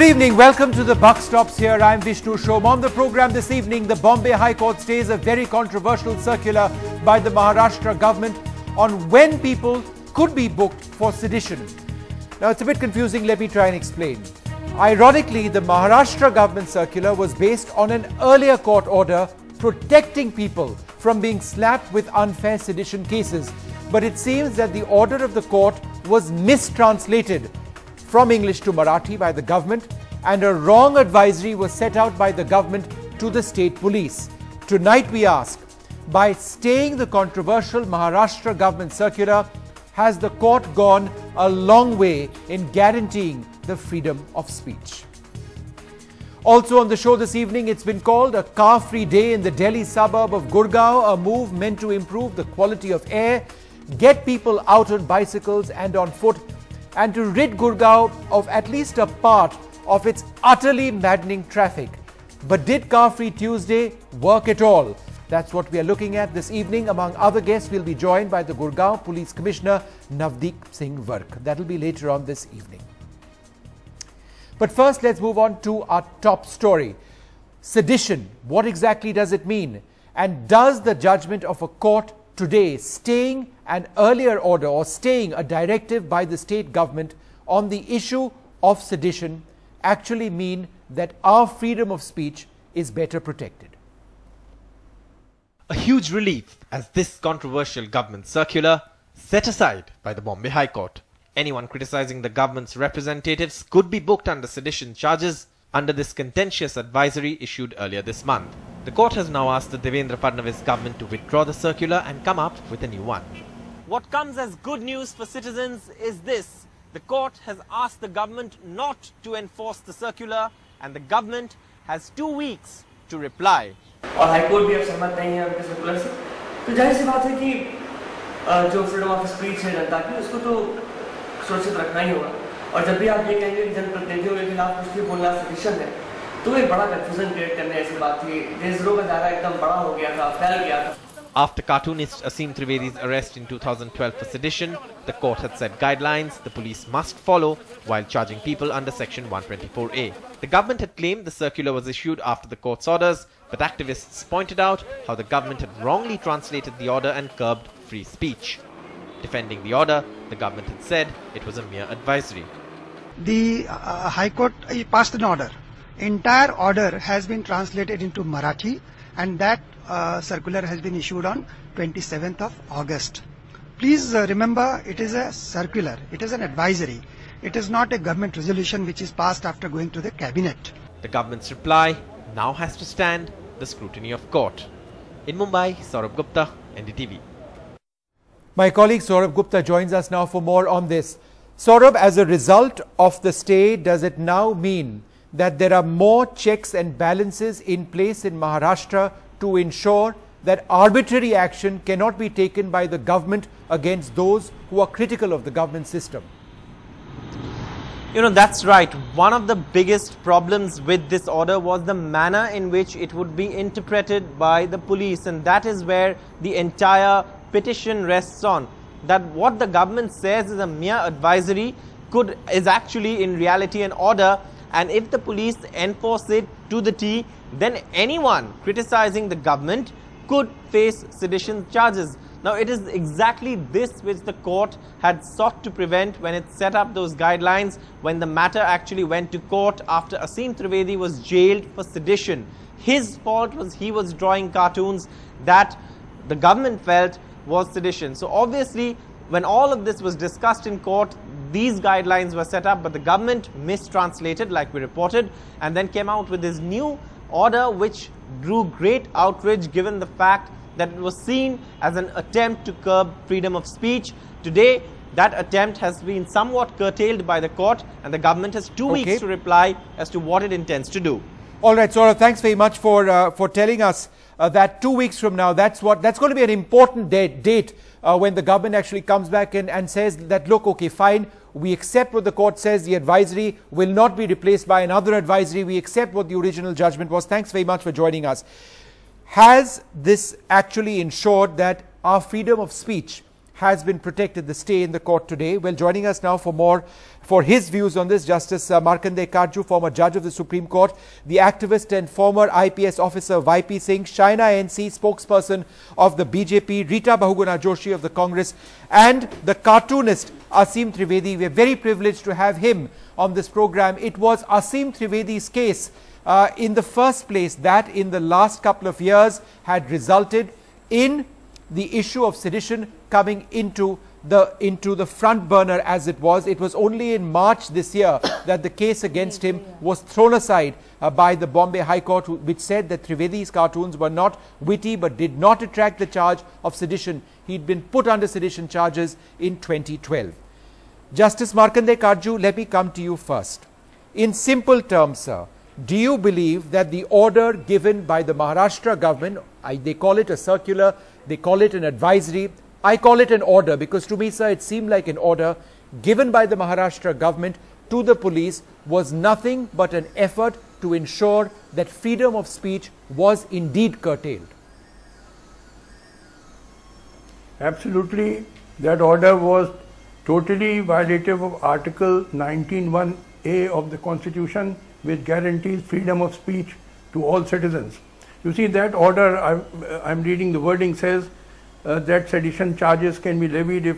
Good evening. Welcome to the Buck Stops here. I'm Vishnu Shom. On the program this evening, the Bombay High Court stays a very controversial circular by the Maharashtra government on when people could be booked for sedition. Now, it's a bit confusing. Let me try and explain. Ironically, the Maharashtra government circular was based on an earlier court order protecting people from being slapped with unfair sedition cases. But it seems that the order of the court was mistranslated from English to Marathi by the government, and a wrong advisory was set out by the government to the state police. Tonight we ask, by staying the controversial Maharashtra government circular, has the court gone a long way in guaranteeing the freedom of speech? Also on the show this evening, it's been called a car-free day in the Delhi suburb of Gurgaon, a move meant to improve the quality of air, get people out on bicycles and on foot, and to rid Gurgaon of at least a part of its utterly maddening traffic. But did Car-Free Tuesday work at all? That's what we are looking at this evening. Among other guests, we'll be joined by the Gurgaon Police Commissioner Navdeep Singh Vark. That'll be later on this evening. But first, let's move on to our top story. Sedition. What exactly does it mean? And does the judgment of a court today staying an earlier order or staying a directive by the state government on the issue of sedition actually mean that our freedom of speech is better protected? A huge relief as this controversial government circular set aside by the Bombay High Court. Anyone criticizing the government's representatives could be booked under sedition charges under this contentious advisory issued earlier this month. The court has now asked the Devendra Fadnavis government to withdraw the circular and come up with a new one. What comes as good news for citizens is this. The court has asked the government not to enforce the circular, and the government has 2 weeks to reply. और high court भी अब सहमत नहीं है उनके circular से, तो जाहिर सी बात है कि जो फ्रीडम ऑफ स्पीच है जनता की, उसको तो सुरक्षित रखना ही होगा. और जब भी आप ये कहेंगे कि जनप्रतिनिधियों के खिलाफ कुछ भी बोलना सडिशन है, तो एक बड़ा कंफ्यूजन क्रिएट करने ऐसी बात थी. देशद्रोह का दायरा एकदम बड़ा हो गया था, फैल गया था. After cartoonist Asim Trivedi's arrest in 2012 for sedition, the court had set guidelines the police must follow while charging people under Section 124A. The government had claimed the circular was issued after the court's orders, but activists pointed out how the government had wrongly translated the order and curbed free speech. Defending the order, the government had said it was a mere advisory. The High Court passed an order. Entire order has been translated into Marathi, and that circular has been issued on 27th of August. Please remember, it is a circular, it is an advisory. It is not a government resolution which is passed after going to the cabinet. The government's reply now has to stand the scrutiny of court. In Mumbai, Saurabh Gupta, NDTV. My colleague Saurabh Gupta joins us now for more on this. Saurabh, as a result of the stay, does it now mean that there are more checks and balances in place in Maharashtra to ensure that arbitrary action cannot be taken by the government against those who are critical of the government system? You know, that's right. One of the biggest problems with this order was the manner in which it would be interpreted by the police, and that is where the entire petition rests on. That what the government says is a mere advisory is actually in reality an order, and if the police enforce it to the T, then anyone criticizing the government could face sedition charges. Now, it is exactly this which the court had sought to prevent when it set up those guidelines, when the matter actually went to court after Asim Trivedi was jailed for sedition. His fault was he was drawing cartoons that the government felt was sedition. So obviously, when all of this was discussed in court, these guidelines were set up, but the government mistranslated, like we reported, and then came out with this new order which drew great outrage given the fact that it was seen as an attempt to curb freedom of speech. Today, that attempt has been somewhat curtailed by the court, and the government has 2 weeks to reply as to what it intends to do. All right, Saurabh, thanks very much for telling us that 2 weeks from now, that's going to be an important date when the government actually comes back and says that, look, okay, fine, we accept what the court says, the advisory will not be replaced by another advisory, we accept what the original judgment was. Thanks very much for joining us. Has this actually ensured that our freedom of speech has been protected, the stay in the court today. Well, joining us now for his views on this, Justice Markandeya Karju, former judge of the Supreme Court, the activist and former IPS officer YP Singh, China NC spokesperson of the BJP, Rita Bahuguna Joshi of the Congress, and the cartoonist Asim Trivedi. We are very privileged to have him on this program. It was Asim Trivedi's case in the first place that in the last couple of years had resulted in the issue of sedition coming into the front burner as it was. It was only in March this year that the case against him was thrown aside by the Bombay High Court, which said that Trivedi's cartoons were not witty but did not attract the charge of sedition. He'd been put under sedition charges in 2012. Justice Markandeya Karju, let me come to you first. In simple terms, sir, do you believe that the order given by the Maharashtra government, they call it a circular, they call it an advisory, I call it an order because to me, sir, it seemed like an order given by the Maharashtra government to the police was nothing but an effort to ensure that freedom of speech was indeed curtailed? Absolutely. That order was totally violative of Article 19(1)(a) of the Constitution, which guarantees freedom of speech to all citizens. You see, that order, I'm reading the wording, says that sedition charges can be levied if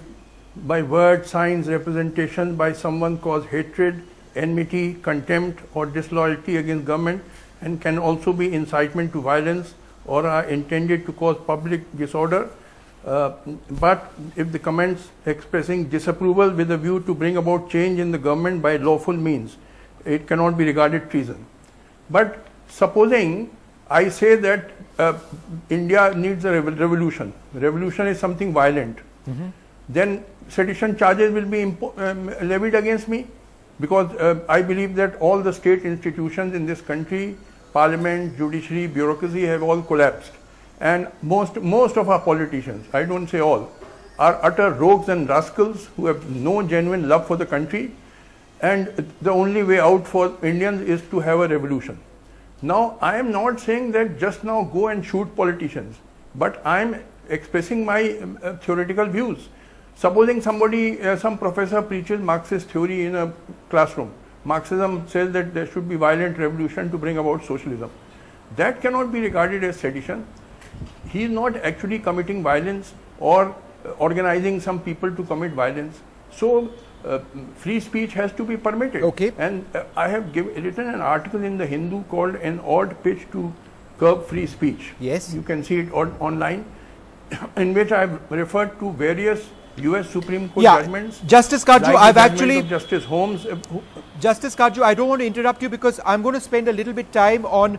by words, signs, representation by someone cause hatred, enmity, contempt or disloyalty against government, and can also be incitement to violence or are intended to cause public disorder. But if the comments expressing disapproval with a view to bring about change in the government by lawful means, it cannot be regarded treason. But supposing I say that India needs a revolution. Revolution is something violent. Then sedition charges will be levied against me because I believe that all the state institutions in this country, parliament, judiciary, bureaucracy have all collapsed. And most of our politicians, I don't say all, are utter rogues and rascals who have no genuine love for the country. And the only way out for Indians is to have a revolution. Now, I am not saying that just now go and shoot politicians, but I am expressing my theoretical views. Supposing somebody, some professor preaches Marxist theory in a classroom. Marxism says that there should be violent revolution to bring about socialism. That cannot be regarded as sedition. He is not actually committing violence or organizing some people to commit violence. So, free speech has to be permitted. Okay. And I have written an article in the Hindu called An Odd Pitch to Curb Free Speech. Yes. You can see it online, in which I have referred to various US Supreme Court judgments. Justice Karju, like I've actually... Justice Holmes. Justice Karju, I don't want to interrupt you because I'm going to spend a little bit time on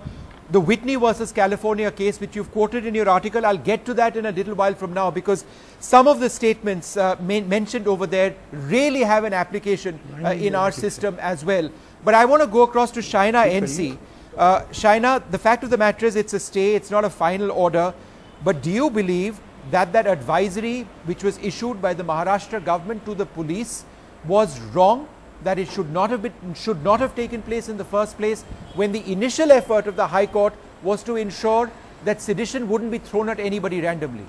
the Whitney versus California case, which you've quoted in your article. I'll get to that in a little while from now because some of the statements mentioned over there really have an application in our system as well. But I want to go across to China NC. China, the fact of the matter is it's a stay, it's not a final order. But do you believe that that advisory which was issued by the Maharashtra government to the police was wrong? That it should not have taken place in the first place when the initial effort of the High Court was to ensure that sedition wouldn't be thrown at anybody randomly?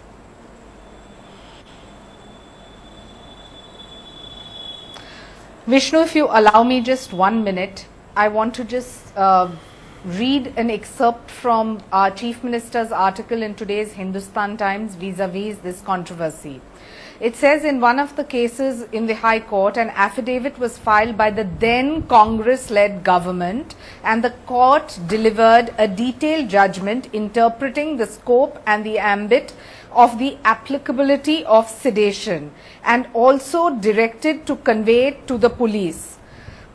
Vishnu, if you allow me just 1 minute, I want to just read an excerpt from our Chief Minister's article in today's Hindustan Times vis-a-vis this controversy. It says in one of the cases in the High Court, an affidavit was filed by the then Congress-led government and the court delivered a detailed judgment interpreting the scope and the ambit of the applicability of sedition and also directed to convey it to the police.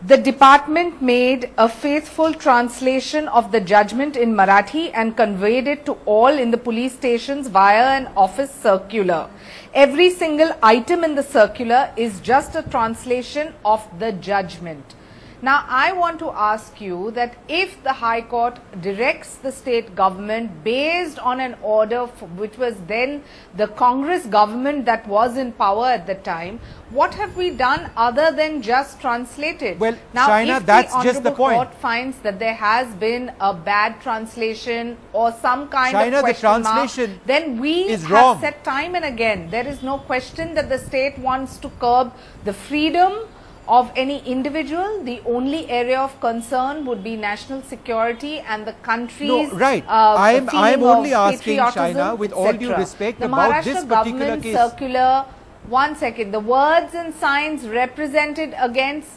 The department made a faithful translation of the judgment in Marathi and conveyed it to all in the police stations via an office circular. Every single item in the circular is just a translation of the judgment. Now, I want to ask you that if the High Court directs the state government based on an order which was then the Congress government that was in power at the time, what have we done other than just translate it? Well, now, China, if that's the just the point. Court finds that there has been a bad translation or some kind China, of question the translation mark, then we is have wrong. said time and again, there is no question that the state wants to curb the freedom of any individual. The only area of concern would be national security and the country's I am only asking patriotism, China, with all due etc. respect, the about Maharashtra this particular government case. circular, one second, the words and signs represented against.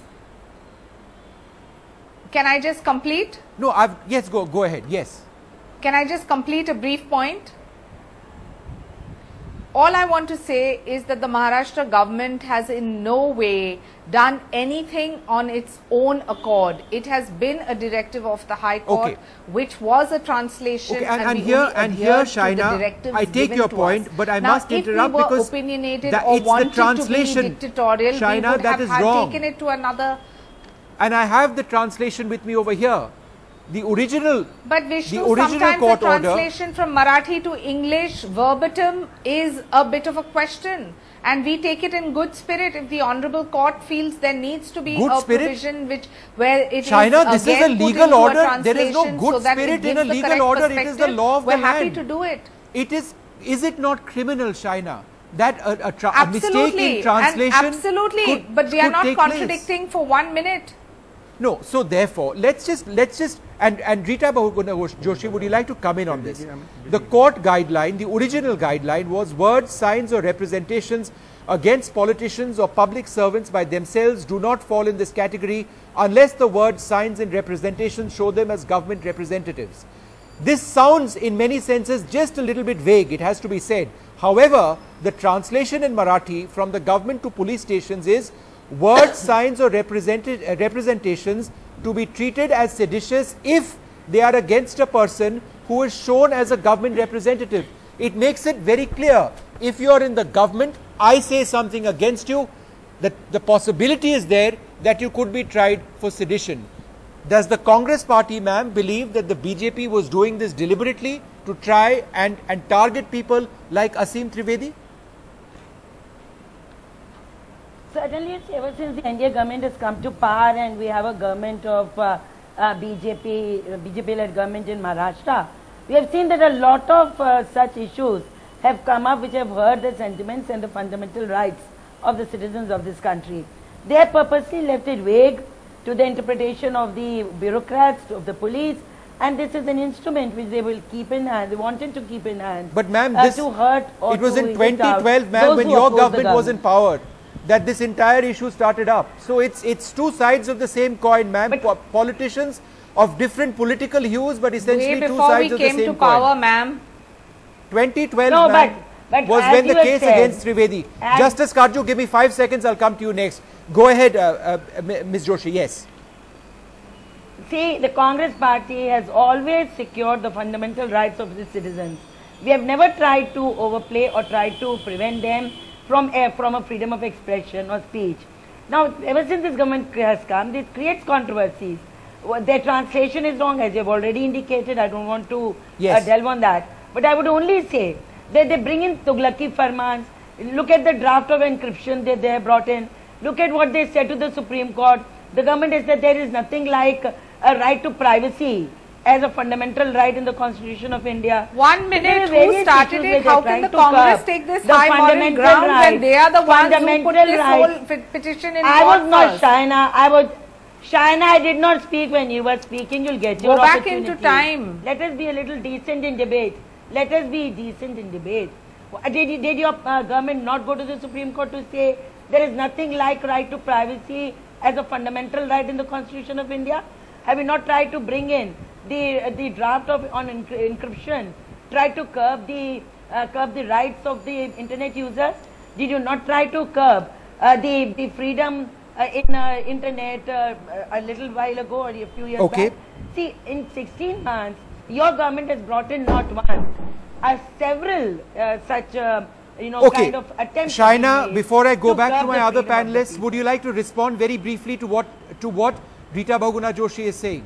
Can I just complete? No, yes, go ahead. Yes. Can I just complete a brief point? All I want to say is that the Maharashtra government has in no way done anything on its own accord. It has been a directive of the High Court, which was a translation, and here, China, I take your point, but I must interrupt because because opinionated that or it's wanted the translation, to be dictatorial, China, we would that have is wrong. taken it to another. And I have the translation with me over here. The original, but Vishnu, the original sometimes court the translation from Marathi to English verbatim is a bit of a question, and we take it in good spirit. If the Honourable Court feels there needs to be a provision where it China, is this is a legal order. There is no good so spirit in a legal order. It is the law of the land. We're happy to do it. It is it not criminal, China, that a mistake in translation absolutely, but we are not contradicting for 1 minute. No, so therefore, let's just and Rita Joshi, would you like to come in on this? The court guideline, the original guideline was words, signs or representations against politicians or public servants by themselves do not fall in this category unless the words, signs and representations show them as government representatives. This sounds in many senses just a little bit vague, it has to be said. However, the translation in Marathi from the government to police stations is words, signs or representations to be treated as seditious if they are against a person who is shown as a government representative. It makes it very clear, if you are in the government, I say something against you, that the possibility is there that you could be tried for sedition. Does the Congress party, ma'am, believe that the BJP was doing this deliberately to try and target people like Asim Trivedi? Certainly, ever since the NDA government has come to power and we have a government of BJP-led government in Maharashtra, we have seen that a lot of such issues have come up which have hurt the sentiments and the fundamental rights of the citizens of this country. They have purposely left it vague to the interpretation of the bureaucrats, of the police, and this is an instrument which they will keep in hand, they wanted to keep in hand. But ma'am, to hurt or it was in to 2012, ma'am, when your government was in power, that this entire issue started up. So it's two sides of the same coin, ma'am. Politicians of different political hues, but essentially two sides of the same coin. Way before we came to power, ma'am. 2012, no, ma'am, was when the case against Trivedi. As Justice Karju, give me 5 seconds, I'll come to you next. Go ahead, Ms. Joshi, yes. See, the Congress party has always secured the fundamental rights of the citizens. We have never tried to overplay or tried to prevent them from a freedom of expression or speech. Now, ever since this government has come, it creates controversies. Their translation is wrong, as you have already indicated. I don't want to delve on that. But I would only say that they bring in Tughlaqi Farmans. Look at the draft of encryption that they have brought in. Look at what they said to the Supreme Court. The government has said there is nothing like a right to privacy as a fundamental right in the Constitution of India. 1 minute, who started it? How can the Congress take this high moral ground when they are the ones who put this whole petition in court? I was not China. China, I did not speak when you were speaking. You'll get your opportunity. Go back into time. Let us be a little decent in debate. Let us be decent in debate. Did your government not go to the Supreme Court to say there is nothing like right to privacy as a fundamental right in the Constitution of India? Have you not tried to bring in the draft on encryption, try to curb the rights of the internet users? Did you not try to curb the freedom in internet a little while ago or a few years back? See, in 16 months, your government has brought in not one, several such kind of attempts. Shaina, before I go back to my other panelists, would you like to respond very briefly to what Rita Bahuguna Joshi is saying.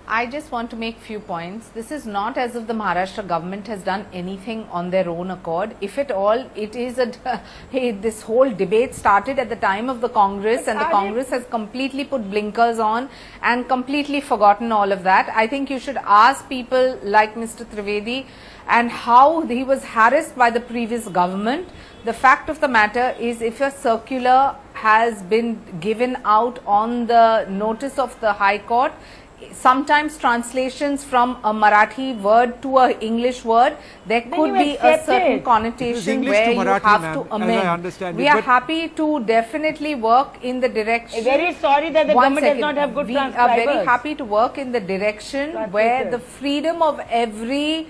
I just want to make few points. This is not as if the Maharashtra government has done anything on their own accord. If at all, it is this whole debate started at the time of the Congress, and the Congress has completely put blinkers on and completely forgotten all of that. I think you should ask people like Mr. Trivedi and how he was harassed by the previous government. The fact of the matter is, if a circular has been given out on the notice of the High Court, sometimes translations from a Marathi word to a English word, there could be a certain connotation where you have to amend. We are happy to definitely work in the direction. Very sorry that the government does not have good transcribers. We are very happy to work in the direction where the freedom of every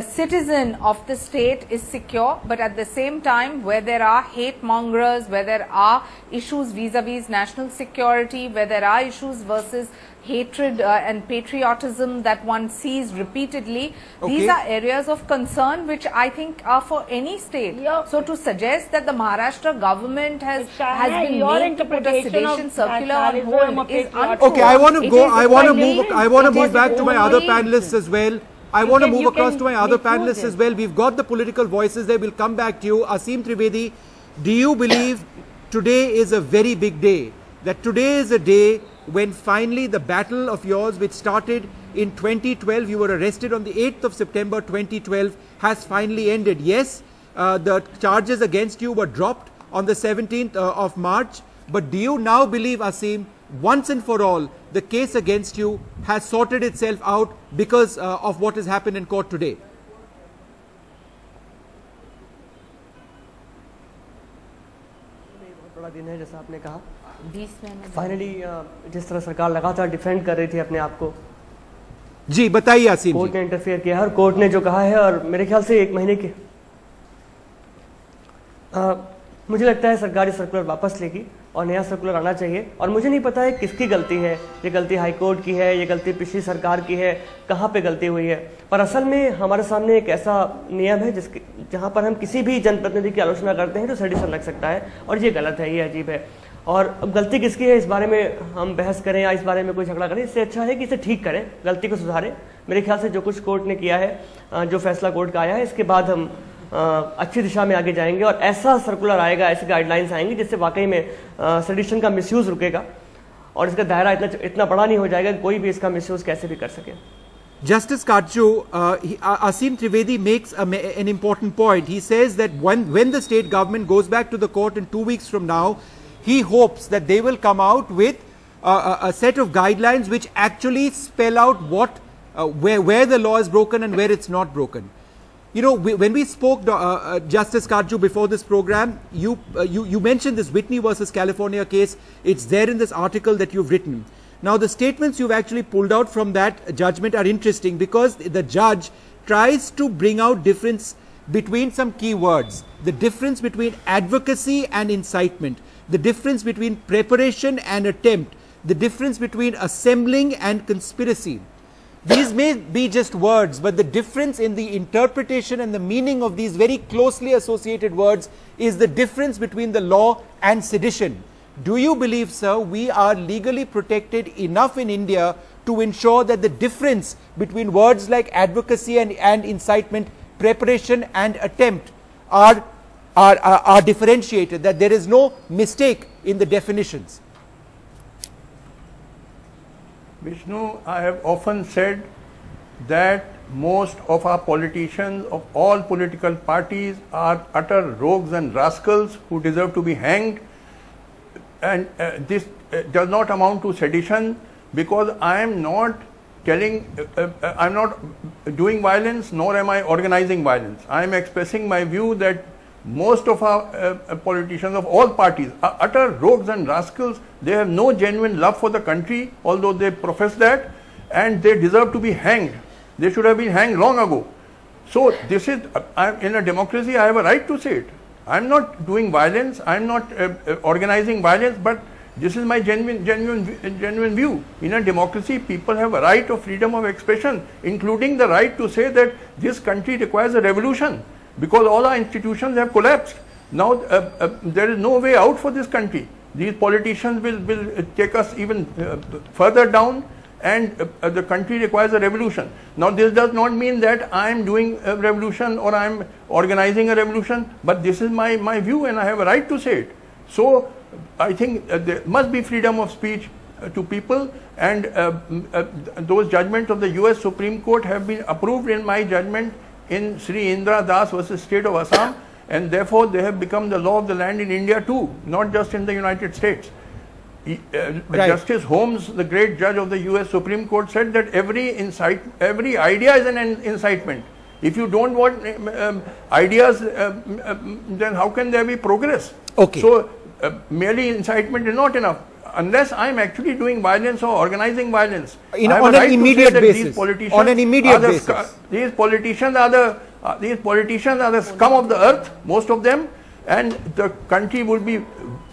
citizen of the state is secure, but at the same time where there are hate mongers, where there are issues vis-a-vis national security, where there are issues versus hatred and patriotism that one sees repeatedly, these are areas of concern which I think are for any state. So to suggest that the Maharashtra government has been made to put a sedition circular on hold is untrue. Okay, I want to move back to my other panelists as well. I want to move across to my other panelists as well. We've got the political voices there. We'll come back to you. Aseem Trivedi, do you believe today is a very big day? That today is a day when finally the battle of yours, which started in 2012, you were arrested on the 8th of September 2012, has finally ended. Yes, the charges against you were dropped on the 17th of March. But do you now believe, Aseem, once and for all, the case against you has sorted itself out because of what has happened in court today? बड़ा दिन है जैसा आपने कहा finally जिस तरह सरकार लगातार डिफेंड कर रही थी अपने आप को जी बताइए आसिम कोर्ट ने इंटरफेयर किया और कोर्ट ने जो कहा है और मेरे ख्याल से एक महीने के मुझे लगता है सरकार ये सर्कुलर वापस लेगी और नया सर्कुलर आना चाहिए और मुझे नहीं पता है किसकी गलती है ये गलती हाई कोर्ट की है ये गलती पिछली सरकार की है कहाँ पे गलती हुई है पर असल में हमारे सामने एक ऐसा नियम है जिसके जहाँ पर हम किसी भी जनप्रतिनिधि की आलोचना करते हैं तो सेडिशन लग सकता है और ये गलत है ये अजीब है और अब गलती किसकी है इस बारे में हम बहस करें या इस बारे में कोई झगड़ा करें इससे अच्छा है कि इसे ठीक करें गलती को सुधारें मेरे ख्याल से जो कुछ कोर्ट ने किया है जो फैसला कोर्ट का आया है इसके बाद हम अच्छी दिशा में आगे जाएंगे और ऐसा सर्कुलर आएगा ऐसे गाइडलाइंस आएंगी जिससे वाकई में सेडिशन का मिसयूज रुकेगा और इसका दायरा इतना बड़ा नहीं हो जाएगा कि कोई भी इसका मिसयूज कैसे भी कर सके Justice Karchu, Aseem Trivedi makes an important point. He says that when the state government goes back to the court in 2 weeks from now, he hopes that they will come out with a set of guidelines which actually spell out what, where the law is broken and where it's not broken. You know, when we spoke, Justice Karchu, before this program, you mentioned this Whitney versus California case. It's there in this article that you've written. Now, the statements you've actually pulled out from that judgment are interesting because the judge tries to bring out difference between some key words. The difference between advocacy and incitement. The difference between preparation and attempt. The difference between assembling and conspiracy. These may be just words, but the difference in the interpretation and the meaning of these very closely associated words is the difference between the law and sedition. Do you believe, sir, we are legally protected enough in India to ensure that the difference between words like advocacy and incitement, preparation and attempt are differentiated, that there is no mistake in the definitions? Vishnu, I have often said that most of our politicians of all political parties are utter rogues and rascals who deserve to be hanged, and this does not amount to sedition because I am not I am not doing violence nor am I organizing violence. I am expressing my view that most of our politicians of all parties are utter rogues and rascals. They have no genuine love for the country, although they profess that, and they deserve to be hanged. They should have been hanged long ago. So this is, in a democracy, I have a right to say it. I am not doing violence, I am not organizing violence, but this is my genuine view. In a democracy, people have a right of freedom of expression, including the right to say that this country requires a revolution, because all our institutions have collapsed. Now there is no way out for this country. These politicians will take us even further down, and the country requires a revolution. Now this does not mean that I am doing a revolution or I am organizing a revolution, but this is my view and I have a right to say it. So I think there must be freedom of speech to people, and those judgments of the US Supreme Court have been approved in my judgment in Sri Indra Das versus State of Assam, and therefore they have become the law of the land in India too, not just in the United States. Justice Holmes, the great judge of the US Supreme Court, said that every idea is an incitement. If you don't want ideas, then how can there be progress? Okay. So merely incitement is not enough. Unless I am actually doing violence or organizing violence, on an immediate basis. On an immediate basis. These politicians are the scum of the earth, most of them, and the country would be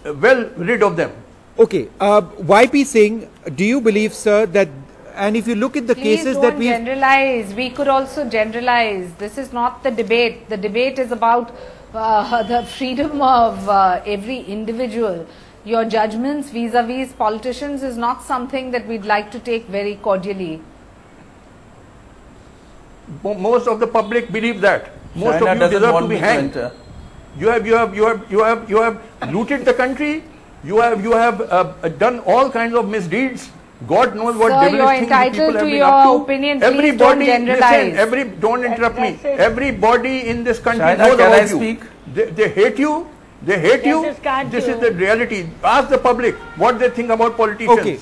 well rid of them. Okay, YP Singh, do you believe, sir, that, and if you look at the cases that we generalize, we could also generalize. This is not the debate. The debate is about the freedom of every individual. Your judgments vis-a-vis politicians is not something that we'd like to take very cordially. Most of the public believe that. Most of you deserve to be hanged. You have looted the country. You have done all kinds of misdeeds. God knows what devilish things people have been up to. Opinion, everybody, listen, don't interrupt me. Everybody in this country knows about you. They hate you. They hate you. This is the reality. Ask the public what they think about politicians. Okay.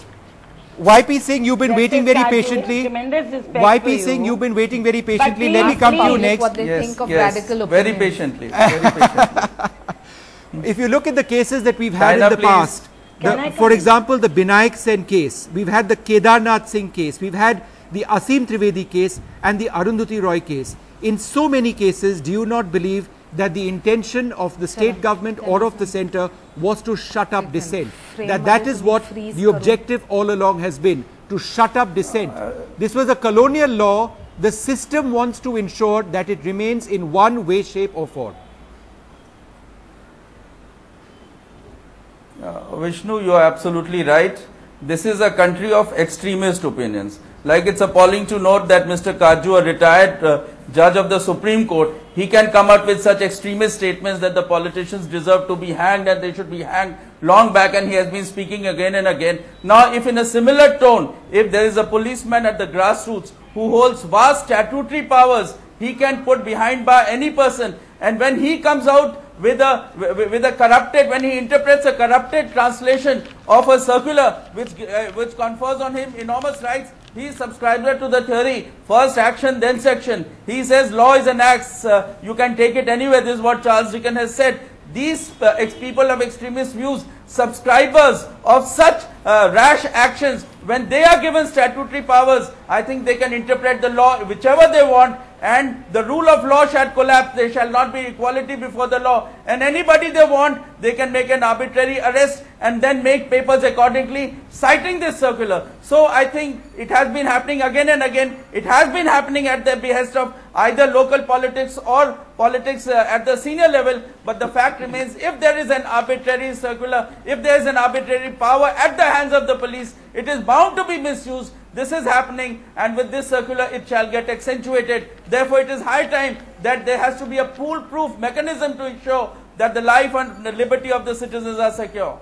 YP Singh, you've been waiting very patiently. YP Singh, you've been waiting very patiently. Let me come to you next. What they think of radical very opinions. patiently. Very patiently. If you look at the cases that we've had in the past, for example, the Binayak Sen case, we've had the Kedarnath Singh case, we've had the Asim Trivedi case and the Arundhati Roy case. In so many cases, do you not believe that the intention of the state government or of the centre was to shut up dissent? That is what the objective all along has been, to shut up dissent. This was a colonial law. The system wants to ensure that it remains in one way, shape or form. Vishnu, you are absolutely right. This is a country of extremist opinions. Like, it's appalling to note that Mr. Kaju, a retired judge of the Supreme Court, he can come up with such extremist statements that the politicians deserve to be hanged and they should be hanged long back, and he has been speaking again and again. Now, if in a similar tone, if there is a policeman at the grassroots who holds vast statutory powers, he can put behind bar any person, and when he comes out with a corrupted, when he interprets a corrupted translation of a circular which confers on him enormous rights, he is subscriber to the theory, first action then section. He says law is an axe, you can take it anywhere. This is what Charles Dickens has said. These people of extremist views, subscribers of such rash actions, when they are given statutory powers, I think they can interpret the law whichever they want, and the rule of law shall collapse. There shall not be equality before the law, and anybody they want, they can make an arbitrary arrest and then make papers accordingly, citing this circular. So I think it has been happening again and again. It has been happening at the behest of either local politics or politics at the senior level, but the fact remains, if there is an arbitrary circular, if there is an arbitrary power at the hands of the police, it is bound to be misused. This is happening, and with this circular it shall get accentuated. Therefore, it is high time that there has to be a foolproof mechanism to ensure that the life and the liberty of the citizens are secure.